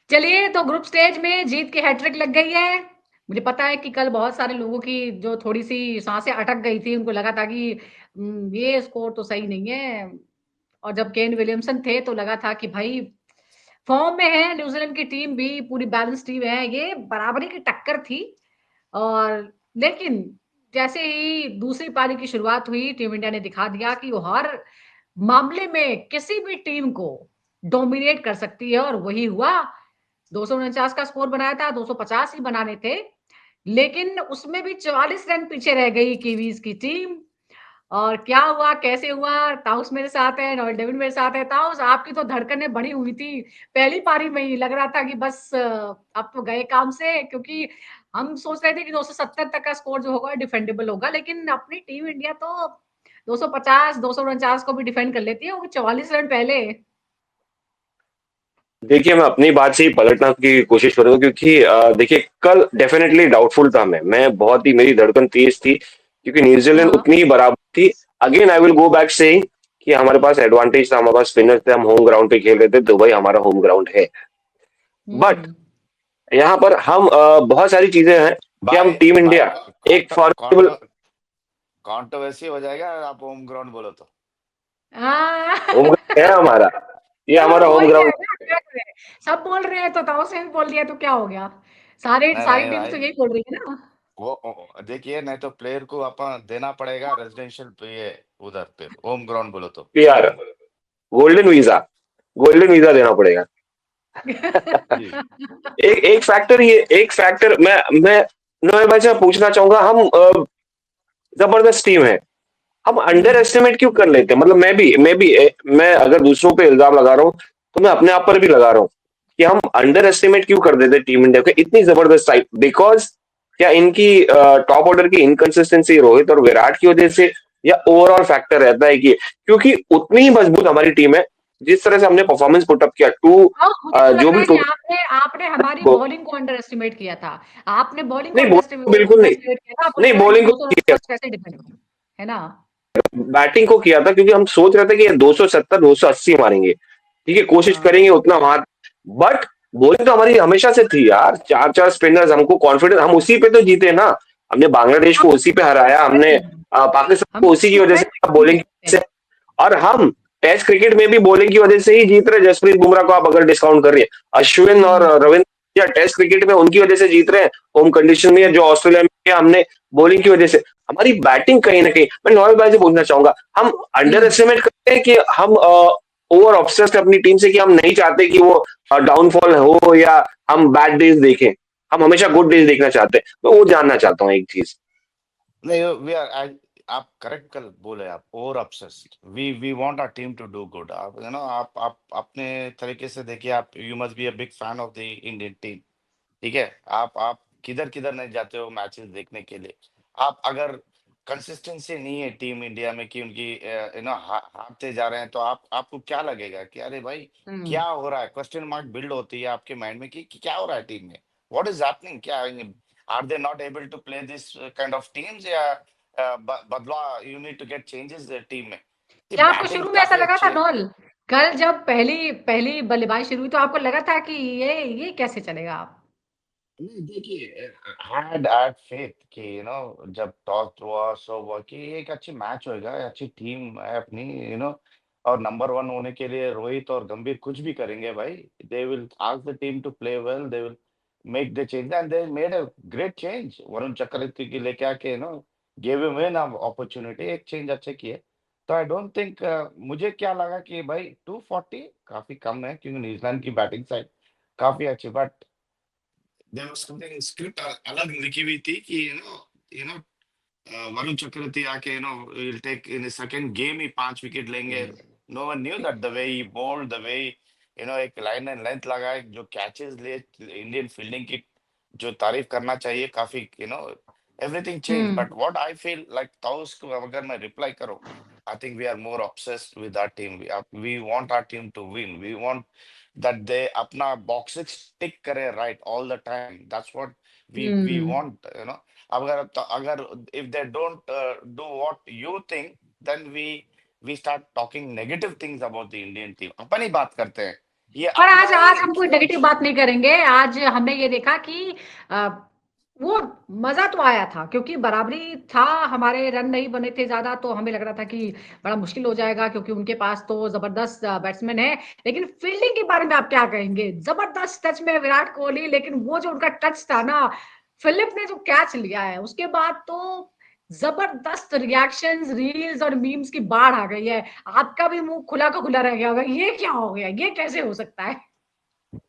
चलिए, तो group stage में जीत की हैट्रिक लग गई है। मुझे पता है कि कल बहुत सारे लोगों की जो थोड़ी-सी साँसें अटक गई थी, उनको लगा था कि ये स्कोर तो सही नहीं है। और जब केन विलियमसन थे, तो लगा था कि भई फ़ॉर्म में है, न्यूज़ीलैंड की टीम भी पूरी बैलेंस टीम है, ये बराबरी की टक्कर थी। और लेकिन जैसे ही दूसरी पारी की शुरुआत हुई, टीम इंडिया ने दिखा दिया कि वो हर मामले में किसी भी टीम को डोमिनेट कर सकती है और वही हुआ। 249 का स्कोर बनाया था, 250 ही बनाने थे, लेकिन उसमें भी 44 रन पीछे रह गई कीवीज़ की टीम। और क्या हुआ, कैसे हुआ? ताउस मेरे साथ है, नॉयल डेविड मेरे साथ है। ताउस, आपकी तो धड़कनें बढ़ी हुई थी। पहली पारी में ही लग रहा था कि बस अब तो गए काम से, क्योंकि हम सोच रहे थे कि 270 तक का स्कोर जो होगा डिफेंडेबल होगा, लेकिन अपनी टीम इंडिया तो 250, 249 को भी डिफेंड कर लेती है, वो भी 44 रन पहले। देखिए, मैं अपनी बात से ही पलटना की कोशिश करूँगा क्योंकि देखिए कल डेफ़िनेटली डाउटफुल था मैं बहुत ही मेरी धड़कन तेज़ थी क्योंकि न्यूज़ीलैंड हाँ। उतनी ही बराबर थी। Again I will go back saying कि हमारे पास एडवांटेज था, हमारे पास स्पिनर्स थे, हम होम ग्राउंड पे खेल रहे थे, दुबई हमारा होम ग्राउंड है। बट हुँ। यहाँ पर हम बहुत सारी चीज़ें हैं कि हम भाई टीम भाई इंडिया एक फॉर्मिडेबल कंट्रोवर्सी हो जाएगा आप होम ग्राउंड बोलो तो। हाँ। होम ग्राउंड है हमारा, ये चलो हमारा होम वही है ग्राउंड। ना, क्या करें? सब बोल रहे हैं तो ताऊ से भी बोल दिया तो क्या हो गया? सारे नहीं सारी नहीं टीम्स तो भाई, यही बोल रही है ना। देखिए, नहीं तो प्लेयर को अपन देना पड़ेगा रेजिडेंशियल पे, ये उधर पे होम ग्राउंड बोलो तो। PR, golden visa, golden visa देना पड़ेगा। जी। एक एक फैक्टर ये एक फैक्टर मैं नोएल भाई से पूछना चाहूंगा, हम जबरदस्त टीम है, हम अंडर हुँ। एस्टिमेट क्यों कर लेते हैं? मतलब मैं अगर दूसरों पे इल्जाम लगा रहा हूँ तो मैं अपने आप पर भी लगा रहा हूँ कि हम अंडर एस्टिमेट क्यों कर देते हैं टीम इंडिया को इतनी जबरदस्त टाइप। बिकॉज क्या इनकी टॉप ऑर्डर की इनकंसिस्टेंसी रोहित और विराट की वजह से, या ओवरऑल फैक्टर रहता है कि क्योंकि उतनी ही मजबूत हमारी टीम है, जिस तरह से हमने परफॉर्मेंस पुटअप किया टू और मुझे तो जो लगता भी है कि आपने आपने हमारी बॉलिंग को अंडर एस्टिमेट किया था। आपने बॉलिंग को नहीं, बॉलिंग बिल्कुल अंडर नहीं। एस्टिमेट किया था। आपको नहीं, लग रहा है कि बॉलिंग को नहीं किया, 249 कैसे डिफेंड होगा, है ना? बैटिंग को किया था क्योंकि हम सोच रहे थे कि ये 270 280 मारेंगे, ठीक है, कोशिश हाँ। करेंगे उतना मार। बट बॉलिंग तो हमारी हमेशा से थी यार, चार चार स्पिनर्स, हमको कॉन्फिडेंस, हम उसी पे तो जीते ना। हमने बांग्लादेश को हम उसी पे हराया, हमने पाकिस्तान हम को उसी की वजह मैं से बॉलिंग सकते से। हैं। और हम टेस्ट क्रिकेट में भी बॉलिंग की वजह से ही जीत रहे। जसप्रीत बुमराह को आप अगर डिस्काउंट कर रही है, अश्विन और हुँ। रविंद्र या टेस्ट क्रिकेट में उनकी वजह से जीत रहे हैं, होम कंडीशन में जो ऑस्ट्रेलिया में किया हमने बॉलिंग की वजह से। हमारी बैटिंग कहीं ना कहीं, मैं नॉर्मल भाई से पूछना चाहूंगा, हम अंडर हुँ। एस्टिमेट करते हैं कि हम ओवर ऑब्सेस्ड अपनी टीम से, कि हम नहीं चाहते कि वो डाउनफॉल हो या हम बैड डेज देखें, हम हमेशा गुड डेज देखना चाहते हैं। मैं वो जानना चाहता हूँ एक चीज। नहीं, वी आर, आप करेक्ट कर बोले, आप over obsessed, we want our team to do good. आप आप अपने तरीके से देखिए, आप you must be a big fan of the Indian team. ठीक है, आप किधर किधर नहीं जाते हो मैचेस देखने के लिए। आप अगर कंसिस्टेंसी नहीं है टीम इंडिया में कि उनकी हारते जा रहे हैं, तो आपको क्या लगेगा कि अरे भाई हुँ। क्या हो रहा है, क्वेश्चन मार्क बिल्ड होती है आपके माइंड में कि क्या हो रहा है टीम में, व्हाट इज हैपनिंग, क्या are they not able to play this kind of teams, या बदला, you need to get changes team में। ये क्या आपको बैटिंग शुरू में ऐसा काफी लगा था अच्छी है। नॉल? कल जब पहली पहली बल्लेबाजी शुरू हुई तो आपको लगा था कि ये कैसे चलेगा आप? नहीं, देखिए, हैड फेथ कि जब टॉस हुआ सो हुआ कि ये एक अच्छी मैच होएगा, अच्छी टीम है अपनी, और नंबर वन होने के लिए रोहित और गंभीर कुछ भी करेंगे भाई। They will ask the team to play well, they will make the change, and they made a great change. Varun Chakravarthy की लेके आके गिव हिम एन अपॉर्चुनिटी, एक चेंज अच्छे किए। तो आई डोंट थिंक, मुझे क्या लगा कि भाई 240 काफी कम है क्योंकि न्यूजीलैंड की बैटिंग साइड काफी अच्छी, but there was something script अलग लिखी हुई थी कि वरुण चक्रवर्ती आके will take in second game ही 5 विकेट लेंगे। No one knew that the way he bowled, the way एक लाइन एंड लेंथ लगाए, जो कैचेस लिए, इंडियन फील्डिंग की जो तारीफ करना चाहिए, काफी एवरीथिंग चेंज। हुँ। But what I feel like ताउस को अगर मैं रिप्लाई करूं, I think we are more obsessed with our team. We want our team to win, we want that they अपना boxes tick करे right all the time, that's what we hmm. want, अगर if they don't do what you think, then we start talking negative things about the Indian team, अपन ही बात करते हैं ये पर अपना आज ही आज हम कोई नेगेटिव बात नहीं करेंगे। आज हमने ये देखा कि अ, वो मज़ा तो आया था क्योंकि बराबरी था, हमारे रन नहीं बने थे ज़्यादा, तो हमें लग रहा था कि बड़ा मुश्किल हो जाएगा क्योंकि उनके पास तो ज़बरदस्त बैट्समैन है। लेकिन फील्डिंग के बारे में आप क्या कहेंगे? ज़बरदस्त टच में विराट कोहली, लेकिन वो जो उनका टच था ना, फिलिप ने जो कैच लिया है, उसके बाद तो ज़बरदस्त रिएक्शंस, रील्स और मीम्स की बाढ़ आ गई है। आपका भी मुँह खुला का खुला रह गया होगा, ये क्या हो गया? ये कैसे हो सकता है?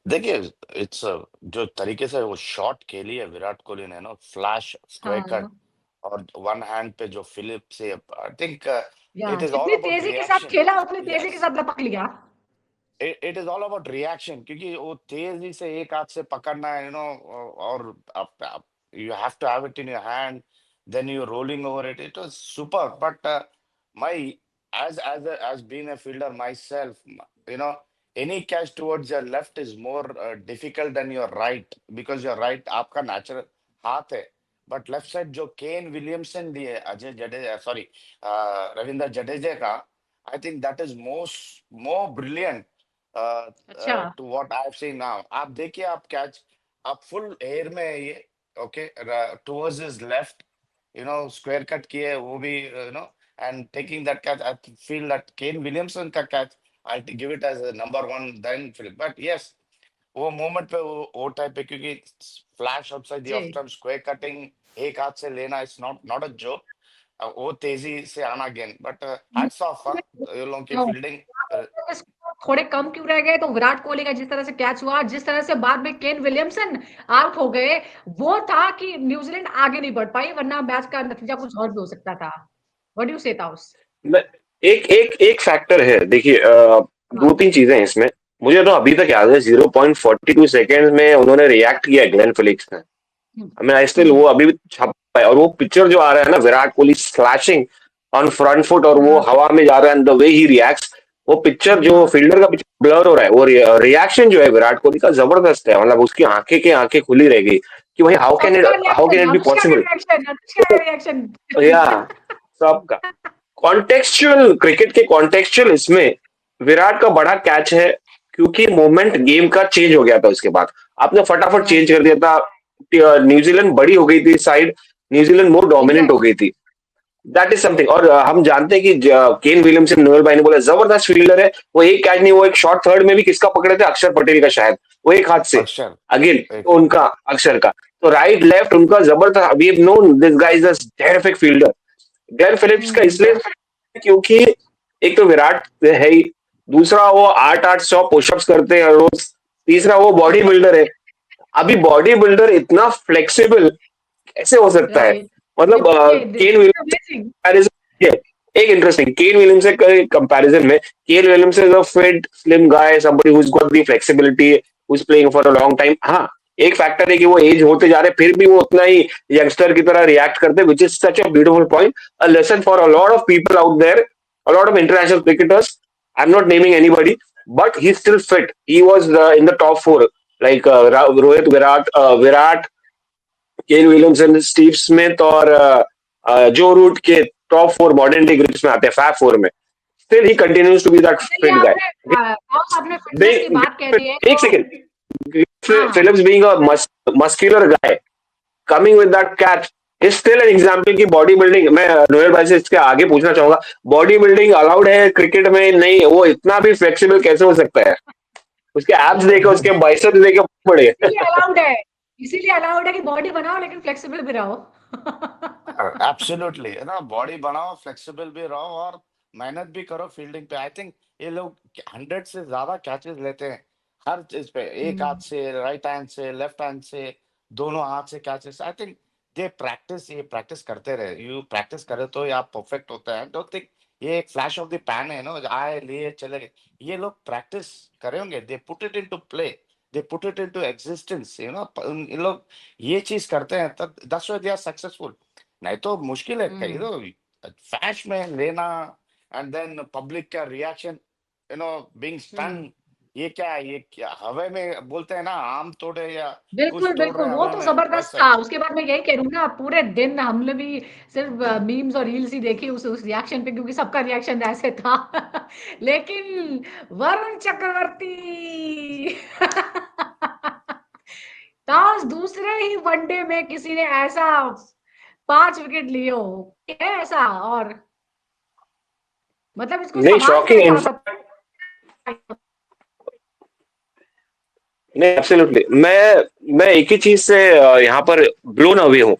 देखिए, इट्स जो तरीके से वो शॉट खेली है विराट कोहली ने ना, फ्लैश स्क्वायर कट, हाँ, और वन हैंड पे जो फिलिप से, आई थिंक या इट इज ऑल जितनी अबाउट तेज़ी के साथ रिएक्शन। खेला, उतनी तेज़ी के यस, साथ लपक लिया। It is all about reaction, क्योंकि वो तेजी से एक हाथ से पकड़ना है, और आप you have to have it in your hand, then you rolling over it, it was super. But my as being a fielder myself, any catch towards your left is more difficult than your right, because your right आपका natural हाथ है, but left side जो Kane Williamson दिए Ajay Jadeja, sorry, Ravindra Jadeja का, I think that is more brilliant अच्छा, to what I have seen now. आप देखिए, आप कैच, आप फुल एयर में है ये, okay, towards his left, square cut किए वो भी, and taking that catch, I feel that Kane Williamson का catch, I give it as a number one then Philip. But yes, वो मोमेंट पे वो टाइप पे, क्योंकि फ्लैश आउटसाइड द ऑफ जी। टाइम स्क्वायर कटिंग, एक हाथ से लेना, it's not not a joke. वो तेजी से आना अगेन, बट हैट्स ऑफ ये लोगों की फील्डिंग। थोड़े कम क्यों रह गए? तो विराट कोहली का जिस तरह से कैच हुआ, जिस तरह से बाद में केन विलियमसन आउट हो गए, वो था कि न्यूजीलैंड आगे नहीं बढ़ पाई, वरना मैच का नतीजा कुछ और भी हो सकता था। व्हाट डू यू से ताउस? मैं एक एक एक फैक्टर है, देखिए हाँ, दो तीन चीजें हैं इसमें। मुझे तो अभी तक याद है 0.42 सेकेंड में उन्होंने रिएक्ट किया ग्लेन फिलिप्स ने। हुँ, आई मीन आई स्टिल, वो हुँ, अभी भी छप है, और वो पिक्चर जो आ रहा है ना, Virat Kohli slashing on front foot, और वो हाँ, हवा में जा रहा है, and the way he reacts, वो पिक्चर जो हाँ। फील्डर का पिक्चर ब्लर हो रहा है, वो रिएक्शन जो है विराट कोहली का जबरदस्त है। मतलब उसकी आंखें के आंखें खुली रह गई कि भाई सबका how can reaction, it be Anushka का पॉसिबल। रिएक्शन, अनुष्का का रिएक्शन। या सबका कॉन्टेक्चुअल, क्रिकेट के कॉन्टेक्चुअल इसमें विराट का बड़ा कैच है, क्योंकि मोमेंट गेम का चेंज हो गया था उसके बाद। आपने फटाफट चेंज राइट, कर दिया था, न्यूजीलैंड बड़ी हो गई थी साइड, न्यूजीलैंड मोर डोमिनेंट हो एग्ज़ैक्टली। गई थी। That is something. और हम जानते हैं कि केन विलियमसन, नोएल भाई ने बोला, जबरदस्त फील्डर है। वो एक कैच नहीं, वो एक शॉट थर्ड में भी किसका पकड़े थे, अक्षर पटेल का शायद, वो एक हाथ से, अक्षर, अगेन एक, उनका, अक्षर का। तो राइट लेफ्ट उनका जबरदस्त, we have known this guys is a terrific fielder. Glenn Phillips का हुँ, इसलिए, क्योंकि एक तो विराट है ही, दूसरा वो 8-8 100 पुशअप्स करते हैं रोज, तीसरा वो बॉडी बिल्डर है। अभी बॉडी बिल्डर इतना फ्लेक्सिबल कैसे हो सकता है? राइट। मतलब ये this Ken is Williams amazing. Comparison, एक इंटरेस्टिंग केन विलियम्स के कंपैरिजन में, Ken Williams is a fit slim guy, somebody who is got the flexibility, who is playing for a long time. हाँ, एक factor है कि वो as होते जा रहे, फिर भी वो उतना ही यंगस्टर की तरह रिएक्ट करते, which is such a beautiful point, a lesson for a lot of people out there, a lot of international cricketers. I'm not naming anybody, but he's still fit. He was in the top four, like Rohit, Virat, Ken Williamson, Steve Smith और Joe Root के top four modern day groups में आते हैं, fab four में। Still he continues to be that चलिए, fit guy. आपने आपने fitness की बात कह दी है एक तो सेकेंड, हाँ, Phillips being a muscular guy coming with that catch is still an example की बॉडी बिल्डिंग। मैं नोएल भाई से इसके आगे पूछना चाहूंगा, बॉडी बिल्डिंग अलाउड है क्रिकेट में? नहीं, वो इतना भी फ्लेक्सिबल कैसे हो सकता है? उसके एब्स देखे, उसके बाइसेप्स देखे बड़े। इसीलिए अलाउड है, इसीलिए अलाउड है कि बॉडी बनाओ लेकिन फ्लेक्सिबल भी रहो। एब्सोल्युटली, है ना, बॉडी बनाओ, फ्लेक्सिबल भी रहो, और मेहनत भी करो फील्डिंग पे। आई थिंक ये लोग 100 से ज्यादा कैचेस लेते हैं हर चीज पे, एक हाथ हुँ, से, राइट हैंड से, लेफ्ट हैंड से, दोनों हाथ से catches. I think they practice, ये प्रैक्टिस करते रहे, यू प्रैक्टिस करे तो ये आप परफेक्ट होते हैं। डोंट थिंक ये एक फ्लैश ऑफ द पैन है, आए लिए चले गए। ये लोग प्रैक्टिस करे होंगे, they put it into play, they put it into existence, इन लोग ये चीज करते हैं, तब that's why they are successful. नहीं तो मुश्किल है कहीं, हुँ, फैश में लेना, एंड देन पब्लिक का रिएक्शन, बीइंग स्टन, हुँ, ये क्या है, ये क्या हवा में बोलते हैं ना, आम तोड़े या कुछ बिल्कुल, तोड़ बिल्कुल, रहे वो हवा तो में, ज़बरदस्त वैसा। था। उसके बाद मैं यही कह रही हूँ ना, पूरे दिन हमने भी सिर्फ़ मीम्स और रील्स ही देखी उस रिएक्शन पे, क्योंकि सबका रिएक्शन ऐसे था। लेकिन वरुण चक्रवर्ती टॉस दूसरे ही वनडे में किसी ने ऐसा 5 विकेट लिए हो, है ऐसा? और मतलब इसको नहीं, संभाल शॉकिंग नहीं पा इनफैक्ट। सकता। नहीं, एब्सोल्युटली, मैं एक ही चीज से यहाँ पर ब्लोन अवे हूँ।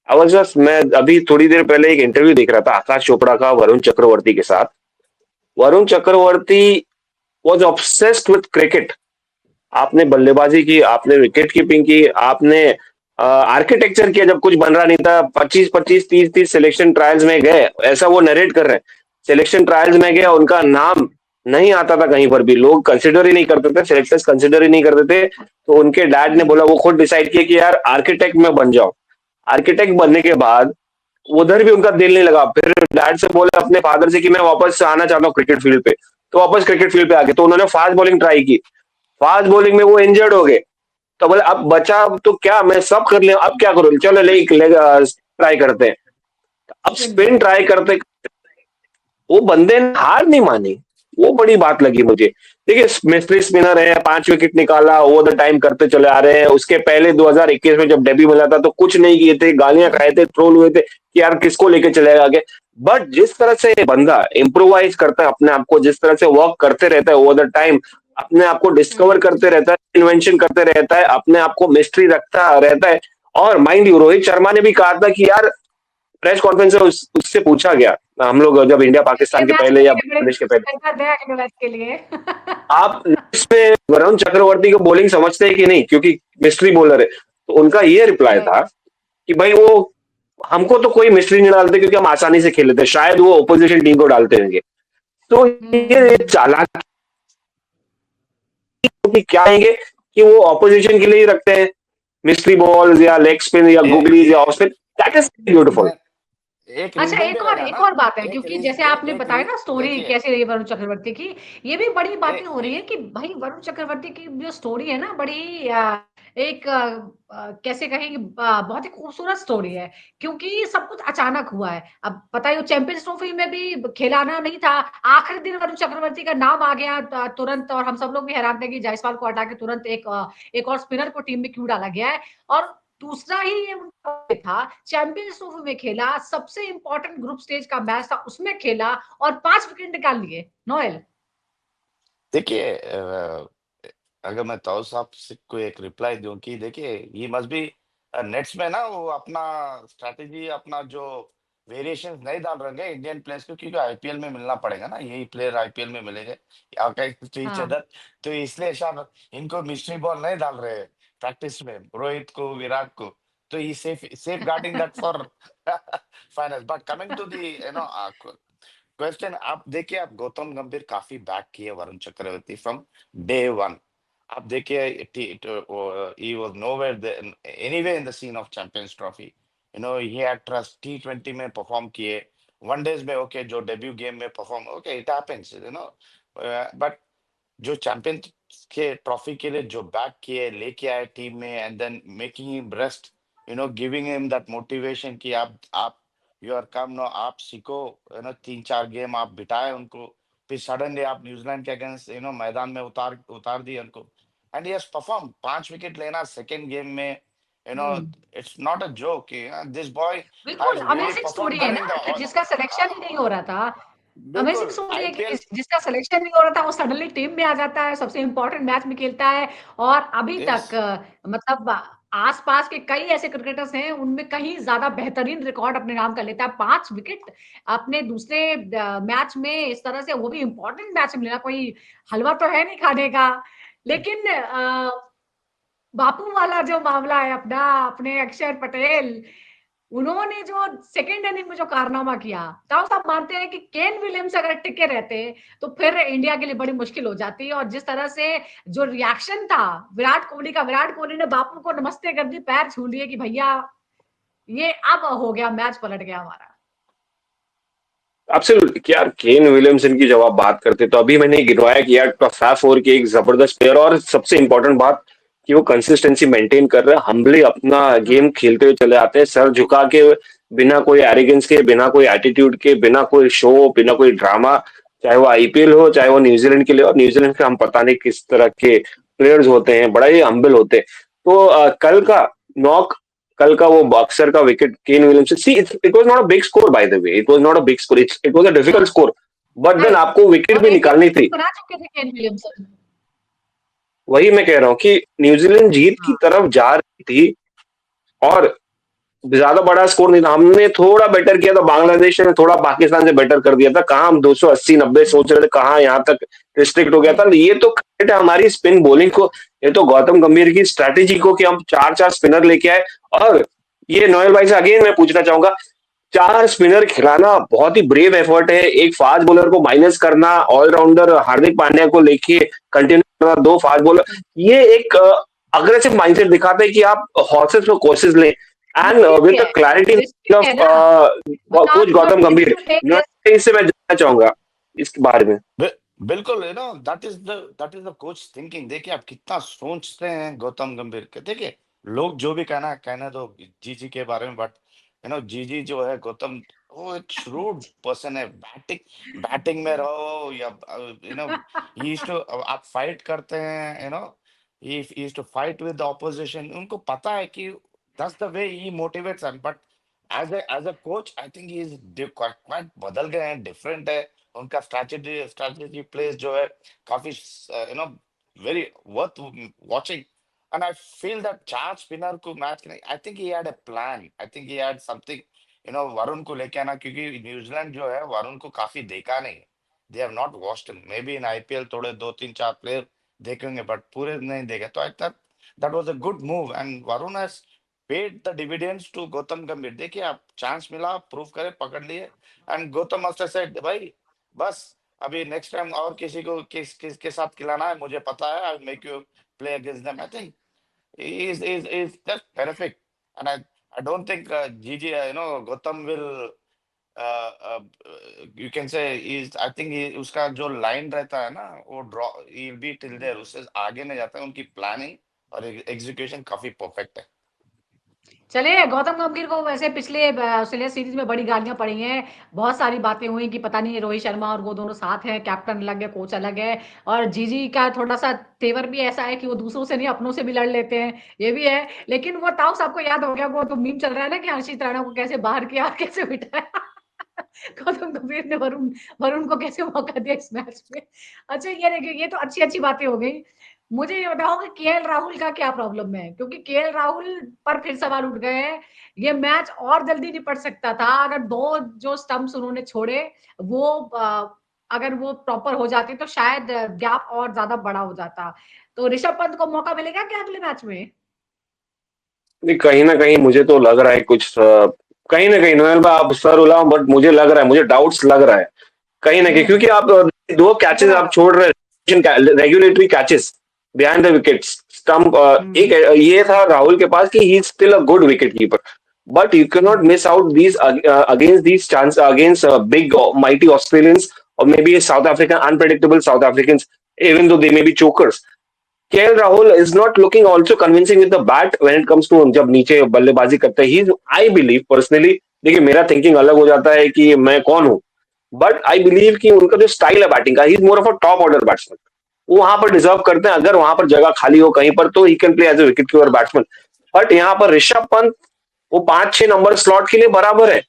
आई वाज जस्ट, मैं अभी थोड़ी देर पहले एक इंटरव्यू देख रहा था आकाश चोपड़ा का वरुण चक्रवर्ती के साथ। Varun Chakravarthy was obsessed with cricket. आपने बल्लेबाजी की, आपने विकेट कीपिंग की, आपने आर्किटेक्चर किया। जब कुछ बन रहा नहीं था, 25-25, 30-30 सिलेक्शन ट्रायल्स में गए, ऐसा वो नरेट कर रहे हैं। सिलेक्शन ट्रायल्स में गया, उनका नाम नहीं आता था कहीं पर भी, लोग कंसिडर ही नहीं करते थे, सिलेक्टर्स कंसिडर ही नहीं करते थे। तो उनके डैड ने हुँ, बोला, वो खुद डिसाइड किया कि यार आर्किटेक्ट में बन जाओ। आर्किटेक्ट बनने के बाद उधर भी उनका दिल नहीं लगा, फिर डैड से बोले अपने फादर से कि मैं वापस आना चाहता हूँ क्रिकेट फील्ड पे। तो वापस क्रिकेट फील्ड पे आ गए, तो उन्होंने फास्ट बॉलिंग ट्राई की। फास्ट बॉलिंग में वो इंजर्ड हो गए। तो बोले अब बचा, अब तो क्या, मैं सब कर लिया, अब क्या करूं, चलो लेग लेग ट्राई करते हैं। अब स्पिन स्पिन पे। ट्राई करते, वो बंदे ने हार नहीं मानी। वो बड़ी बात लगी मुझे। देखिए, मिस्ट्री स्पिनर है, 5 विकेट निकाला, ओवर द टाइम करते चले आ रहे हैं। उसके पहले 2021 में जब डेब्यू मिला था तो कुछ नहीं किए थे, गालियां खाए थे, ट्रोल हुए थे कि यार किसको लेके चलेगा आगे। बट जिस तरह से ये बंदा इम्प्रोवाइज करता है अपने आप को, जिस तरह से वर्क करते रहता है ओवर द टाइम, अपने आप को डिस्कवर हुँ, करते रहता है, इन्वेंशन करते रहता है, अपने आप को मिस्ट्री रखता रहता है। और माइंड यू, रोहित शर्मा ने भी कहा था कि यार, प्रेस कॉन्फ्रेंस में उससे पूछा गया, हम लोग जब इंडिया अगले पाकिस्तान के मैच के पहले या लिए बड़े बांग्लादेश के पहले, एक्साइटेड है अगले मैच के लिए। आप इसमें वरुण चक्रवर्ती को बॉलिंग समझते हैं कि नहीं, क्योंकि मिस्ट्री बॉलर है। तो उनका ये रिप्लाई था राइट। कि भाई वो, हमको तो कोई मिस्ट्री नहीं डालते क्योंकि हम आसानी से खेल लेते हैं, शायद वो ओपोजिशन टीम को डालते होंगे। तो ये हुँ, चालाकी कि क्या आएंगे कि वो ऑपोजिशन के लिए ही रखते हैं, मिस्ट्री बॉल्स या लेग स्पिन या ये गुगलीज या off spin. That is beautiful. मैं एक अच्छा, रीजन भी रहेगा एक ना, और बात है, एक क्योंकि रीज जैसे आपने एक बताया रीज ना स्टोरी देखिए, कैसी रही वरुण चक्रवर्ती की, ये भी बड़ी ए, बातें हो रही ए, हैं कि भाई वरुण चक्रवर्ती की जो स्टोरी है ना, बड़ी एक कैसे कहें कि बहुत ही खूबसूरत स्टोरी है, क्योंकि सब कुछ अचानक हुआ है। अब पता है, वो चैंपियंस ट्रॉफी में भी खिलाना नहीं था, आखिरी दिन वरुण चक्रवर्ती का नाम आ गया तुरंत, और हम सब लोग भी हैरान थे कि जायसवाल को हटा के तुरंत एक और स्पिनर को टीम में क्यों डाला गया है। और दूसरा ही ये उनका था, चैंपियंस ट्रॉफी में खेला, सबसे इंपॉर्टेंट ग्रुप स्टेज का मैच था, उसमें खेला और 5 विकेट निकाल लिए। नोएल। देखिए अगर मैं ताऊ साहब से को एक रिप्लाई दूं कि देखिए, ये मस्ट बी नेट्स में ना, वो अपना स्ट्रैटेजी, अपना जो वेरिएशंस नहीं डाल रहे हैं इंडियन प्लेयर्स को, क्योंकि आईपीएल में मिलना पड़ेगा ना, यही प्लेयर आईपीएल में मिलेंगे टू ईच हाँ। अदर। तो इसलिए शायद इनको मिस्ट्री बॉल नहीं डाल रहे प्रैक्टिस में, रोहित को, विराट को। तो ये safe guarding that for final. But coming to the question, आप देखिए, आप गौतम गंभीर काफी बैक किए Varun Chakravarthy from day one. आप देखिए, he was nowhere there, anyway in the scene of Champions Trophy. He had trust, T20 में परफॉर्म किए, वनडेज में ओके, जो डेब्यू गेम में perform, okay, it happens, but जो चैंपियन के ट्रॉफी के लिए जो बैक किए, लेके आए टीम में, and then making him rest, giving him that motivation कि आप यू आर कम नो, आप सीखो, 3-4 गेम आप बिताए उनको, फिर सडनली आप न्यूजीलैंड के अगेंस्ट मैदान में उतार उतार दिए उनको, एंड यस परफॉर्म, 5 विकेट लेना सेकेंड गेम में, you know hmm. It's not a joke, this boy बिल्कुल, has really amazing perform story है ना ड्यूरिंग कि जिसका सिलेक्शन ही नहीं हो रहा था। अमेज़िंग बिल्कुल स्टोरी है कि आईपीएल। जिसका सिलेक्शन नहीं हो रहा था, वो सडनली टीम में आ जाता है, सबसे इम्पोर्टेंट मैच में खेलता है, और अभी यस, तक मतलब आस-पास के कई ऐसे क्रिकेटर्स हैं, उनमें कहीं ज़्यादा बेहतरीन रिकॉर्ड अपने नाम कर लेता है। 5 विकेट अपने दूसरे मैच में इस तरह से, वो भी इम्पोर्टेंट मैच में लेना कोई हलवा तो है नहीं खाने का। लेकिन बापू वाला जो मामला है अपना, अपने अक्षर पटेल, उन्होंने जो सेकंड इनिंग में जो कारनामा किया, ताऊ साहब मानते हैं कि केन विलियम्स अगर टिके रहते, तो फिर इंडिया के लिए बड़ी मुश्किल हो जाती। और जिस तरह से जो रिएक्शन था विराट कोहली का, विराट कोहली ने बापू को नमस्ते कर दी, पैर छू लिए कि भैया ये अब हो गया, मैच पलट गया हमारा। एब्सोल्युटली यार, केन विलियमसन की जब आप बात करते तो अभी मैंने गिनवाया कि यार फैफ फोर की एक जबरदस्त प्लेयर, और सबसे इंपॉर्टेंट बात कि वो कंसिस्टेंसी मेंटेन कर रहे हैं, हम्बली अपना गेम खेलते हुए चले आते हैं, सर झुका के, बिना कोई एरोगेंस के, बिना कोई एटीट्यूड के, बिना कोई शो, बिना कोई ड्रामा, चाहे वो आईपीएल हो, चाहे वो न्यूजीलैंड के लिए, और न्यूजीलैंड के हम पता नहीं किस तरह के प्लेयर्स होते हैं, बड़ा ही हम्बल होते हैं। तो कल का नॉक, कल का वो बॉक्सर का wicket Kane Williamson, see it was not a big score, by the way it was not a big score, it was a difficult हाँ, स्कोर, बट देन नहीं, आपको विकेट और भी इंडिया निकालनी थी। बना चुके थे केन विलियमसन। वही मैं कह रहा हूँ कि न्यूजीलैंड जीत की हाँ, तरफ जा रही थी, और ज्यादा बड़ा स्कोर नहीं था, हमने थोड़ा बेटर किया था, बांग्लादेश ने थोड़ा पाकिस्तान से बेटर कर दिया था, कहाँ हम 280-90 सोच रहे थे, कहाँ यहाँ तक रिस्ट्रिक्ट हो गया था। नहीं, ये तो क्रेडिट है हमारी स्पिन बॉलिंग को, ये तो गौतम गंभीर की स्ट्रैटेजी को कि हम चार चार स्पिनर लेके आए। और ये नोएल भाई से अगेन मैं पूछना चाहूंगा, चार स्पिनर खिलाना बहुत ही ब्रेव एफर्ट है, एक फास्ट बॉलर को माइनस करना, ऑलराउंडर हार्दिक पांड्या को लेके कंटिन्यू करना, दो फास्ट बॉलर, ये एक अग्रेसिव माइंडसेट दिखाता है कि आप हॉर्सेस को कोर्सेज लें, एंड रिस्की विद है, द क्लैरिटी रिस्की ऑफ है ना, coach because you are Gautam Gambhir. Willing to take risk. इससे मैं जानना चाहूंगा इसके बारे में। बिल्कुल, that is the coach thinking. देखिए आप कितना सोचते हैं गौतम गंभीर के। देखिए लोग जो भी कहना कहने दो जीजी के बारे में, बट जीजी जो है गौतम, वो एक श्रूड पर्सन है। बैटिंग बैटिंग में रहो या आप फाइट करते हैं, he used to fight with the opposition. उनको पता है कि that's the way he motivates em, but as a coach I think he is quite बदल गए हैं, डिफरेंट है उनका स्ट्रैटेजी प्लेस जो है, काफी very worth watching. And I feel that चार स्पिनर को मैच करने, आई think he had a plan, I think he had something, Varun को लेके आना, क्योंकि न्यूजीलैंड जो है वरुण को काफी देखा नहीं, they have not watched him. May be in IPL थोड़े दो तीन चार प्लेयर देखेंगे, बट पूरे नहीं देखे। तो I thought that was a good move, and Varun has paid the dividends to Gautam Gambhir. देखिए आप, चांस मिला, प्रूव करे, पकड़ लिए, and Gautam must have said भाई बस, अभी नेक्स्ट टाइम और किसी को किसके साथ खिलाना है मुझे पता है, I make you play against them. I think is just terrific, and I don't think Gigi, Gautam will, uh, uh, you can say is, I think उसका जो लाइन रहता है ना, वो draw, he'll be till there, उससे आगे नहीं जाता है। उनकी प्लानिंग और एग्जीक्यूशन काफी परफेक्ट है। चलिए, गौतम गंभीर को वैसे पिछले ऑस्ट्रेलिया सीरीज में बड़ी गालियां पड़ी हैं, बहुत सारी बातें हुई कि पता नहीं रोहित शर्मा और वो दोनों साथ हैं, कैप्टन अलग है, कोच अलग है, और जीजी का थोड़ा सा तेवर भी ऐसा है कि वो दूसरों से नहीं अपनों से भी लड़ लेते हैं, ये भी है। लेकिन वो ताउस आपको याद हो गया, वो तो मीम चल रहा है ना कि हर्षित राणा को कैसे बाहर किया, कैसे बिठाया गौतम गंभीर ने वरुण वरुण को कैसे मौका दिया इस मैच में। अच्छा, ये देखिए, ये तो अच्छी अच्छी बातें हो गई। मुझे ये बताओ कि केएल राहुल का क्या प्रॉब्लम है, क्योंकि केएल राहुल पर फिर सवाल उठ गए हैं। ये मैच और जल्दी निपट सकता था अगर दो जो स्टंप्स उन्होंने छोड़े वो अगर वो प्रॉपर हो जाते तो शायद गैप और ज्यादा बड़ा हो जाता। तो ऋषभ पंत को मौका मिलेगा क्या अगले मैच में? नहीं, कहीं ना कहीं मुझे तो लग रहा है कुछ, कहीं ना कहीं नोएल भाई आप सर उलाओ, बट मुझे लग रहा है, मुझे डाउट्स लग रहा है कहीं ना कहीं, क्योंकि आप दो कैचेस आप छोड़ रहे हैं, regulatory catches behind the wickets, stump, एक ये था राहुल के पास कि ही is still a good wicket keeper, but you can not miss out these against these chance, against big mighty Australians, और may be south African, unpredictable south African, even though they may be chokers. KL Rahul is not looking also convincing with the bat when it comes to, जब नीचे बल्लेबाजी करते हैं, ही, I believe personally, देखिए मेरा thinking अलग हो जाता है कि मैं कौन हूं, बट आई बिलीव कि उनका जो स्टाइल है बैटिंग का, he is more of a top order batsman, वो वहां पर डिजर्व करते हैं, अगर वहां पर जगह खाली हो कहीं पर तो he can play as a wicket keeper batsman. But यहाँ पर ऋषभ पंत वो 5-6 नंबर स्लॉट के लिए बराबर है,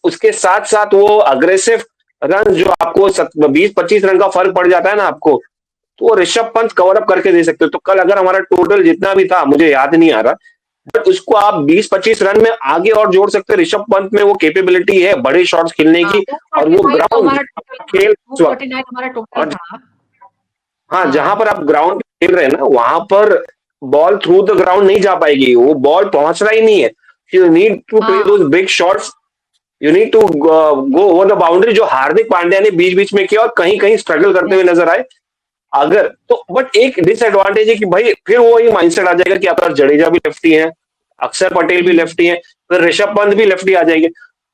उसके साथ साथ वो अग्रेसिव रन जो आपको 20-25 रन का फर्क पड़ जाता है ना आपको, तो वो ऋषभ पंत कवर अप करके दे सकते हो। तो कल अगर हमारा टोटल जितना भी था मुझे याद नहीं आ रहा, बट उसको आप 20-25 रन में आगे और जोड़ सकते हैं। ऋषभ पंत में वो कैपेबिलिटी है बड़े शॉट्स खेलने हाँ, की, और वो 249 तो ग्राउंड हमारा टोटल था, खेल, 249 हमारा टोटल और था। हाँ, जहां हाँ, पर आप ग्राउंड खेल रहे हैं ना, वहां पर बॉल थ्रू द ग्राउंड नहीं जा पाएगी, वो बॉल पहुंच रहा ही नहीं है। यू नीड टू प्ले हाँ, those big shots, you need to go over the boundary, जो हार्दिक पांड्या ने बीच बीच में किया और कहीं कहीं स्ट्रगल करते हुए नजर आए। अगर तो बट एक डिसएडवांटेज है कि भाई फिर वो ही माइंडसेट आ जाएगा कि आपका जडेजा भी लेफ्टी है, अक्षर पटेल भी लेफ्टी है, फिर ऋषभ पंत भी लेफ्टी आ जाएंगे।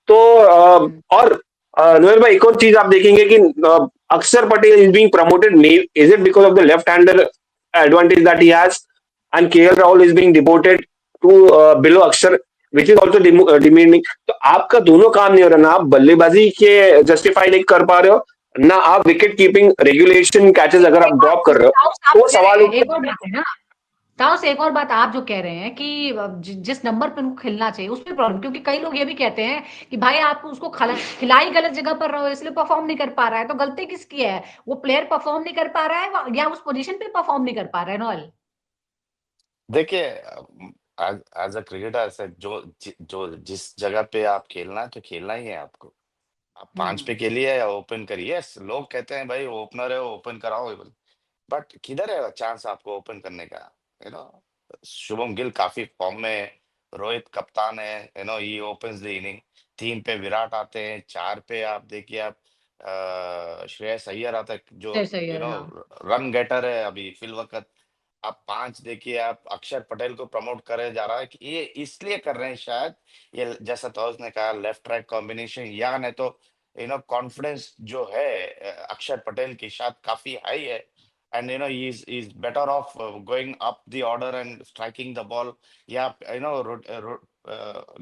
तो हम्म, और नोएल भाई, एक और चीज आप देखेंगे कि Axar Patel is being promoted, is it because of the left hander advantage that he has, and KL Rahul is being demoted to below Axar, which is also demeaning. तो आपका दोनों काम नहीं हो रहा, ना आप बल्लेबाजी के जस्टिफाई नहीं कर पा रहे हो, ना आप विकेट कीपिंग रेगुलेशन कैचेस अगर आप ड्रॉप कर रहे हो, ताऊस आप तो वो कह सवाल रहे हैं, उठता एक और बात है ना, ताऊस एक और बात आप जो कह रहे हैं कि जिस नंबर पे उनको खेलना चाहिए उसमें प्रॉब्लम, क्योंकि कई लोग ये भी कहते हैं कि भाई आप उसको खिलाई गलत जगह पर रहो इसलिए परफॉर्म नहीं कर पा रहा है, तो गलती किसकी है? वो प्लेयर परफॉर्म नहीं कर पा रहा है या उस पोजीशन पे परफॉर्म नहीं कर पा रहा है? नॉल देखिए, एज एज अ क्रिकेटर से जो जिस जगह पे आप खेलना है तो खेलना ही है आपको। आप 5 हम्म पे खेलिए या ओपन करिए। यस, लोग कहते हैं भाई ओपनर है, ओपन कराओ, बट किधर है चांस आपको ओपन करने का? यू नो शुभम गिल काफी फॉर्म में है, रोहित कप्तान है, ही ओपन्स द इनिंग। 3 पे विराट आते हैं, 4 पे आप देखिए, आप श्रेयस अय्यर आता है जो सही है, हाँ। रन गेटर है अभी फिल वक्त। आप 5 देखिए, आप अक्षर पटेल को प्रमोट करे जा रहा है कि ये इसलिए कर रहे हैं शायद, ये जैसा तौस ने कहा लेफ्ट राइट कॉम्बिनेशन, या नहीं तो कॉन्फिडेंस जो है अक्षर पटेल की शायद काफी हाई है, and he is better off going up the order and striking the ball, या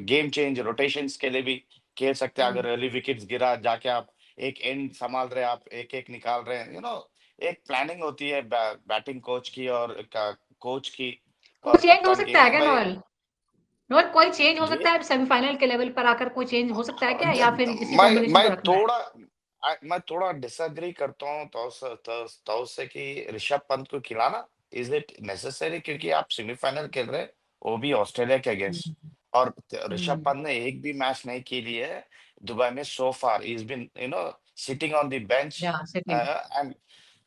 गेम चेंज रोटेशंस के लिए भी खेल सकते हैं। अगर हम्म। अर्ली विकेट्स गिरा, जाके आप एक एंड संभाल रहे हैं, आप एक एक निकाल रहे हैं, एक प्लानिंग होती है बैटिंग कोच की और कोच की कोई और चेंज हो कप्तान की, सकता है क्या भाई। नॉल? नॉल कोई चेंज हो जी, सकता है सेमीफाइनल के लेवल पर आकर? कोई चेंज हो सकता है क्या, या फिर इसी मैं कॉम्बिनेशन मैं को रखना है? थोड़ा मैं थोड़ा डिसएग्री करता हूँ तो से कि ऋषभ पंत को खिलाना इज इट नेसेसरी, क्योंकि आप सेमीफाइनल खेल रहे हैं, वो भी ऑस्ट्रेलिया के अगेंस्ट, हम्म और ऋषभ हम्म पंत ने एक भी मैच नहीं खेली है दुबई में so far, is been sitting on the bench. या सिटिंग। एंड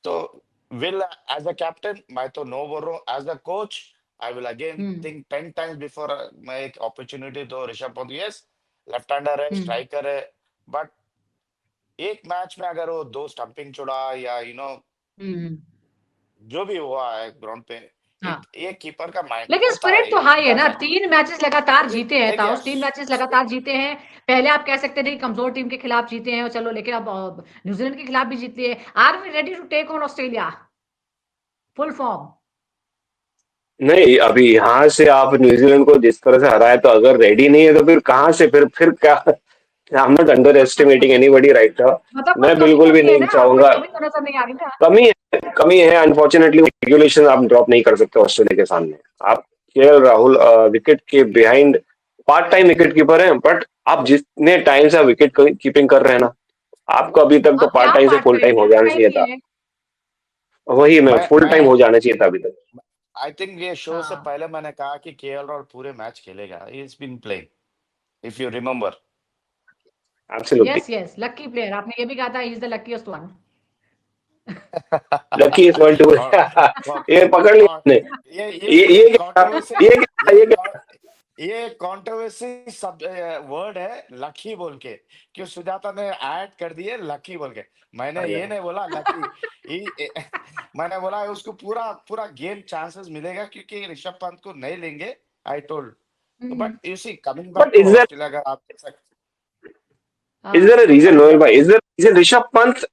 तो विल एज अ कैप्टन मैं तो नो बोल रहा हूँ, as a coach I will again hmm think 10 times before मैं एक अपॉर्चुनिटी दो Rishabh Pant. Yes, left hander है, हम्म स्ट्राइकर है, बट एक मैच में अगर वो 2 स्टंपिंग छोड़ा या हम्म। जो भी हुआ है ग्राउंड पे, हाँ, एक एक कीपर का माइंड लेकिन होता स्पिरिट है, तो हाई है डज ना, 3 मैचेस लगातार जीते हैं देखिए ताउस, 3 मैचेस लगातार जीते हैं। पहले आप कह सकते थे कि कमजोर टीम के खिलाफ जीते हैं और चलो, लेकिन अब न्यूजीलैंड के खिलाफ भी जीत लिए। Are we ready to take on Australia full form? नहीं, अभी यहाँ से आप न्यूजीलैंड को जिस तरह से हराए, तो अगर रेडी नहीं है तो फिर कहाँ से, फिर क्या? I am not under estimating anybody right now. मतलब कोई मैं कमी बिल्कुल तो भी नहीं है नहीं ना, कोई चाहूंगा। कमी तो नजर नहीं आ रही ना? कमी है अनफॉर्चुनेटली, रेगुलेशन आप ड्रॉप नहीं कर सकते ऑस्ट्रेलिया के सामने। आप केएल राहुल विकेट के behind part time wicket keeper हैं, बट आप जितने टाइम से विकेट कीपिंग कर रहे हैं ना, आपको अभी तक तो अब पार्ट क्या टाइम से पार्ट फुल टाइम, टाइम हो फुल जाना टाइम चाहिए ही था। है। वही मैं फुल टाइम मैं हो जाना चाहिए था अभी तक। आई थिंक ये शो से हाँ, पहले मैंने कहा कि केएल राहुल पूरे मैच खेलेगा, he is been playing, if you remember. Absolutely. Yes yes, lucky player, आपने ये भी कहा था, he is the luckiest one. Lucky is one two. ये पकड़ लिया आपने। ये ये क्या? कंट्रोवर्सी, ये क्या? ये कंट्रोवर्सी सब वर्ड है लकी बोल के, क्यों सुजाता ने ऐड कर दिए लकी बोल के। मैंने ये नहीं बोला लकी, मैंने बोला उसको पूरा पूरा गेम चांसेस मिलेगा क्योंकि ऋषभ पंत को नहीं लेंगे, I told. Hmm, but you see coming back but to Australia, अगर आप देख सकते, is there a reason coming Noel back, भाई, is there reason Rishabh Pant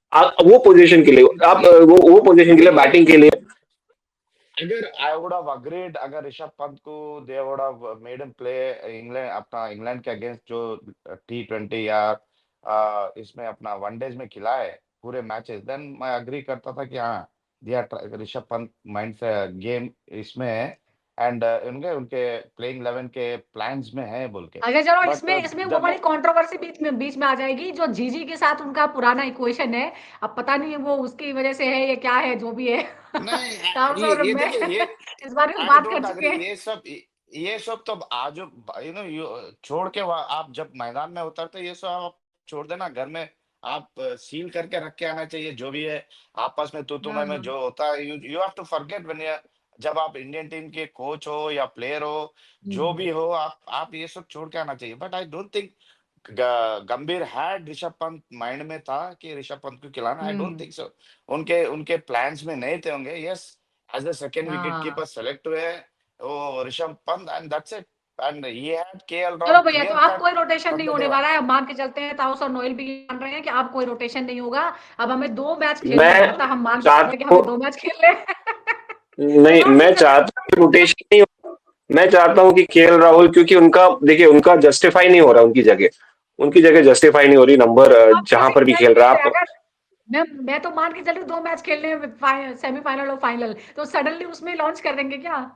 वो पोजीशन के लिए, आप वो पोजीशन के लिए, देखिए, बैटिंग के लिए? अगर आई वुड हैव अग्रीड, अगर ऋषभ पंत को they would have made him play England, अपना इंग्लैंड के अगेंस्ट जो T20 या इसमें अपना वनडेज में खिलाए पूरे मैचेस, देन मैं अग्री करता था कि हाँ, दिया ऋषभ पंत माइंड से गेम इसमें है, एंड उनके उनके प्लेइंग 11 के प्लान्स में है बोल के। अगर चलो बट इसमें इसमें वो जब बड़ी कंट्रोवर्सी बीच में आ जाएगी, जो जीजी के साथ उनका पुराना इक्वेशन है। अब पता नहीं वो उसकी वजह से है या क्या है, जो भी है। नहीं, ताउस और ये मैं देखिए, ये इस बारे में आई बात कर डोंट चुके अग्री, हैं। ये सब तो आज छोड़ के आप जब मैदान में उतरते, ये सब आप छोड़ देना, घर में आप सील करके रख के आना चाहिए जो भी है। आपस में तू हाँ तुम्हें में हाँ। जो होता है, you you have to forget when you, जब आप इंडियन टीम के कोच हो या प्लेयर हो, जो हम्म भी हो, आप ये सब छोड़ के आना चाहिए। बट आई डोंट थिंक गंभीर हैड ऋषभ पंत माइंड में था कि ऋषभ पंत को खिलाना, I don't hmm, think so. उनके उनके प्लान्स में नहीं थे होंगे। Yes, as the second wicket हाँ। कीपर सेलेक्ट हुए वो Rishabh Pant, and that's it. and he had KL चलो Rahul भैया, तो clear अब cut कोई रोटेशन from नहीं the होने day वाला one. है, अब मान के चलते हैं ताउस और नोएल भी मान रहे हैं कि अब कोई रोटेशन नहीं होगा, अब हमें 2 मैच खेलने हैं, मैं मतलब हम मान के चल रहे हैं कि चाहता हमें हूँ 2 मैच खेलने हैं। तो नहीं, मान के मैं चलते चाहता हूँ कि हैं रोटेशन नहीं हो। मैं चाहता हूँ कि केएल राहुल, क्योंकि उनका देखिए उनका जस्टिफाई नहीं हो रहा, उनकी जगह जस्टिफाई नहीं हो रही नंबर तो आप जहां कैसे पर भी खेल रहा है कहेंगे आप। अगर मैं तो मान के चल रही हूँ 2 मैच खेलने हैं, सेमीफाइनल और फाइनल, तो सडनली उसमें लॉन्च कर देंगे क्या?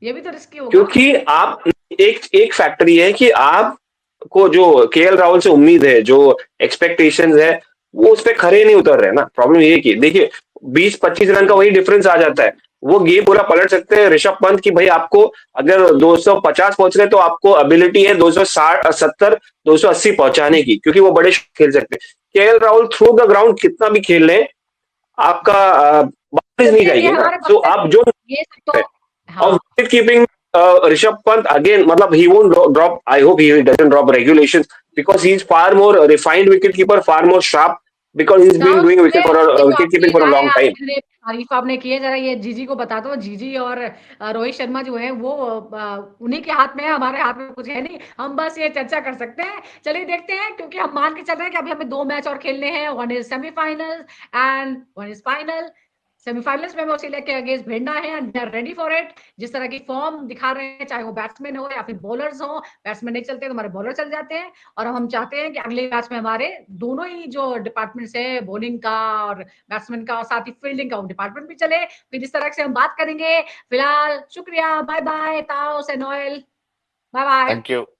ये भी तो रिस्की होगा। क्योंकि आप एक एक फैक्टर ये है कि आपको जो केएल राहुल से उम्मीद है, जो एक्सपेक्टेशंस है, वो उस पे खरे नहीं उतर रहे ना। प्रॉब्लम ये है कि देखिए 20-25 रन का वही डिफरेंस आ जाता है, वो गेम पूरा पलट सकते हैं ऋषभ पंत की। भाई आपको अगर 250 पहुंच रहे तो आपको एबिलिटी है 260 70 280 पहुंचाने की, क्योंकि वो बड़े खेल सकते हैं। KL Rahul through the ground कितना भी खेल ले, आपका बारिश नहीं चलिए ये जाएगी ना। हमारे तो पक्ष आप में, जो ये सब तो और हाँ, wicket keeping Rishabh Pant again, मतलब he won't drop, I hope he doesn't drop regulations, because he is far more refined wicket keeper, far more sharp, because he's been ताऊ doing ये ये जो wicket आपने keeping for a गाया long है, time. इतने तारीफ आपने की है, जरा ये जीजी को बता दो। जीजी और रोहित शर्मा जो है वो उन्हीं के हाथ में है, हमारे हाथ में कुछ है नहीं, हम बस ये चर्चा कर सकते हैं। चलिए देखते हैं, क्योंकि हम मान के चल रहे हैं कि अभी हमें 2 मैच और खेलने हैं, 1 is semifinal and 1 is final. Semifinals में ऑस्ट्रेलिया के अगेंस्ट भिड़ना है and they are ready for it. जिस तरह की फॉर्म दिखा रहे हैं, चाहे वो बैट्समैन हो या फिर बॉलर्स हो, बैट्समैन नहीं चलते तो हमारे बॉलर चल जाते हैं, और हम चाहते हैं कि अगले मैच में हमारे दोनों ही जो डिपार्टमेंट्स है, बॉलिंग का और बैट्समैन का और साथ ही फील्डिंग का, वो डिपार्टमेंट भी चले। फिर इस तरह से हम बात करेंगे। फिलहाल शुक्रिया, बाय बाय ताओ से Noel, bye bye. Thank you.